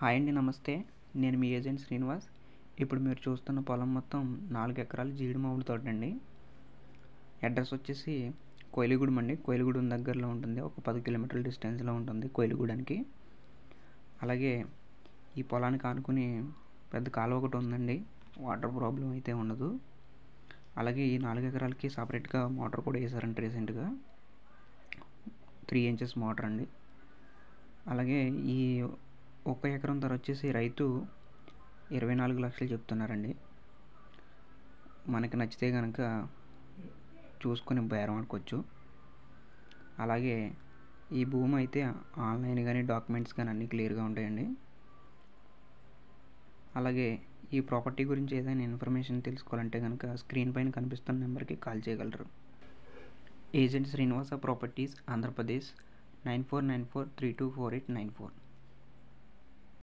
Hi అండి, నమస్తే. నేను మీ ఏజెంట్ శ్రీనివాస్. ఇప్పుడు మీరు చూస్తున్న పొలం మొత్తం 4 ఎకరాల జీడి మామిడి తోట అండి. అడ్రస్ వచ్చేసి కోయిలగూడెం అండి. కోయిలగూడెం దగ్గరలో ఉంటుంది. ఒక 10 కిలోమీటర్ల డిస్టెన్స్లో ఉంటుంది కోయిలగూడెంకి. అలాగే ఈ పొలానికి ఆనుకుని పెద్ద కాలువ ఒకటి ఉందండి. వాటర్ ప్రాబ్లం అయితే ఉండదు. అలాగే ఈ 4 ఎకరాలకి సపరేట్గా మోటార్ కూడా వేసారండి రీసెంట్గా. 3 ఇంచెస్ మోటార్ అండి. అలాగే ఈ 1 ఎకరం ధర వచ్చేసి రైతు 24 లక్షలు చెప్తున్నారండి. మనకి నచ్చితే కనుక చూసుకొని బేరం ఆడుకోవచ్చు. అలాగే ఈ భూమి అయితే ఆన్లైన్ కానీ డాక్యుమెంట్స్ కానీ అన్నీ క్లియర్గా ఉంటాయండి. అలాగే ఈ ప్రాపర్టీ గురించి ఏదైనా ఇన్ఫర్మేషన్ తెలుసుకోవాలంటే కనుక స్క్రీన్ పైన కనిపిస్తున్న నెంబర్కి కాల్ చేయగలరు. Agent Srinivasa properties, Andhra Pradesh 9494324894.